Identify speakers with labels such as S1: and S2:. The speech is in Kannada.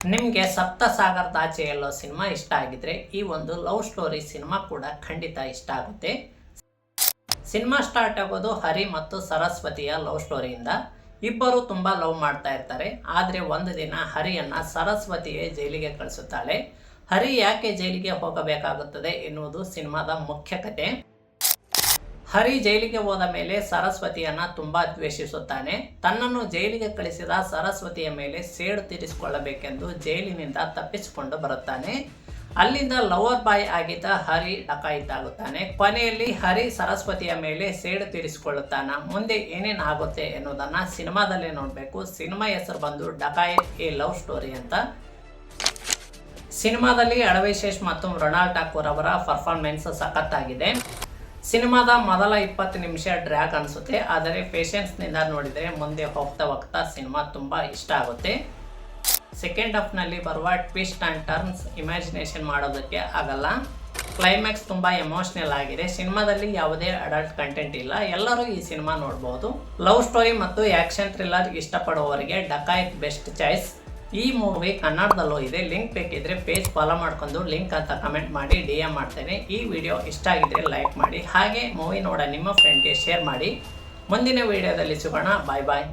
S1: ನಿಮಗೆ ಸಪ್ತ ಸಾಗರದಾಚೆ ಎಲ್ಲೋ ಸಿನಿಮಾ ಇಷ್ಟ ಆಗಿದ್ರೆ ಈ ಒಂದು ಲವ್ ಸ್ಟೋರಿ ಸಿನಿಮಾ ಕೂಡ ಖಂಡಿತ ಇಷ್ಟ ಆಗುತ್ತೆ. ಸಿನಿಮಾ ಸ್ಟಾರ್ಟ್ ಆಗೋದು ಹರಿ ಮತ್ತು ಸರಸ್ವತಿಯ ಲವ್ ಸ್ಟೋರಿಯಿಂದ. ಇಬ್ಬರು ತುಂಬಾ ಲವ್ ಮಾಡ್ತಾ ಇರ್ತಾರೆ. ಆದರೆ ಒಂದು ದಿನ ಹರಿಯನ್ನ ಸರಸ್ವತಿಯೇ ಜೈಲಿಗೆ ಕಳಿಸುತ್ತಾಳೆ. ಹರಿ ಯಾಕೆ ಜೈಲಿಗೆ ಹೋಗಬೇಕಾಗುತ್ತದೆ ಎನ್ನುವುದು ಸಿನಿಮಾದ ಮುಖ್ಯ ಕತೆ. ಹರಿ ಜೈಲಿಗೆ ಹೋದ ಮೇಲೆ ಸರಸ್ವತಿಯನ್ನ ತುಂಬಾ ದ್ವೇಷಿಸುತ್ತಾನೆ. ತನ್ನನ್ನು ಜೈಲಿಗೆ ಕಳಿಸಿದ ಸರಸ್ವತಿಯ ಮೇಲೆ ಸೇಡು ತೀರಿಸಿಕೊಳ್ಳಬೇಕೆಂದು ಜೈಲಿನಿಂದ ತಪ್ಪಿಸಿಕೊಂಡು ಬರುತ್ತಾನೆ. ಅಲ್ಲಿಂದ ಲವರ್ ಬಾಯ್ ಆಗಿದ್ದ ಹರಿ ಡಕಾಯಿತಾಗುತ್ತಾನೆ. ಕೊನೆಯಲ್ಲಿ ಹರಿ ಸರಸ್ವತಿಯ ಮೇಲೆ ಸೇಡು ತೀರಿಸಿಕೊಳ್ಳುತ್ತಾನ. ಮುಂದೆ ಏನೇನು ಆಗುತ್ತೆ ಎನ್ನುವುದನ್ನ ಸಿನಿಮಾದಲ್ಲೇ ನೋಡಬೇಕು. ಸಿನಿಮಾ ಹೆಸರು ಬಂದು ಡಕಾಯಿತ್ ಎ ಲವ್ ಸ್ಟೋರಿ ಅಂತ. ಸಿನಿಮಾದಲ್ಲಿ ಅಡವೈಶೇಷ್ ಮತ್ತು ಮೃಣಾಲ್ ಠಾಕೂರ್ ಅವರ ಪರ್ಫಾರ್ಮೆನ್ಸ್ ಸಖತ್ತಾಗಿದೆ. ಸಿನಿಮಾದ ಮೊದಲ 20 ನಿಮಿಷ ಡ್ರ್ಯಾಗ್ ಅನಿಸುತ್ತೆ. ಆದರೆ ಪೇಷನ್ಸ್ನಿಂದ ನೋಡಿದರೆ ಮುಂದೆ ಹೋಗ್ತಾ ಸಿನಿಮಾ ತುಂಬ ಇಷ್ಟ ಆಗುತ್ತೆ. ಸೆಕೆಂಡ್ ಹಾಫ್ನಲ್ಲಿ ಬರುವ ಟ್ವಿಸ್ಟ್ ಆ್ಯಂಡ್ ಟರ್ನ್ಸ್ ಇಮ್ಯಾಜಿನೇಷನ್ ಮಾಡೋದಕ್ಕೆ ಆಗಲ್ಲ. ಕ್ಲೈಮ್ಯಾಕ್ಸ್ ತುಂಬ ಎಮೋಷ್ನಲ್ ಆಗಿದೆ. ಸಿನಿಮಾದಲ್ಲಿ ಯಾವುದೇ ಅಡಲ್ಟ್ ಕಂಟೆಂಟ್ ಇಲ್ಲ. ಎಲ್ಲರೂ ಈ ಸಿನಿಮಾ ನೋಡ್ಬೋದು. ಲವ್ ಸ್ಟೋರಿ ಮತ್ತು ಆ್ಯಕ್ಷನ್ ಥ್ರಿಲ್ಲರ್ ಇಷ್ಟಪಡುವವರಿಗೆ ಡಕಾಯಿತ್ ಬೆಸ್ಟ್ ಚಾಯ್ಸ್. ಈ ಮೂವಿ ಕನ್ನಡದಲ್ಲೂ ಇದೆ. ಲಿಂಕ್ ಬೇಕಿದ್ರೆ ಪೇಜ್ ಫಾಲೋ ಮಾಡ್ಕೊಂಡು ಲಿಂಕ್ ಅಂತ ಕಮೆಂಟ್ ಮಾಡಿ DM ಮಾಡ್ತೇನೆ. ಈ ವಿಡಿಯೋ ಇಷ್ಟ ಆಗಿದ್ರೆ ಲೈಕ್ ಮಾಡಿ. ಹಾಗೆ ಮೂವಿ ನೋಡ ನಿಮ್ಮ ಫ್ರೆಂಡ್ಗೆ ಶೇರ್ ಮಾಡಿ. ಮುಂದಿನ ವಿಡಿಯೋದಲ್ಲಿ ಸಿಗೋಣ. ಬಾಯ್ ಬಾಯ್.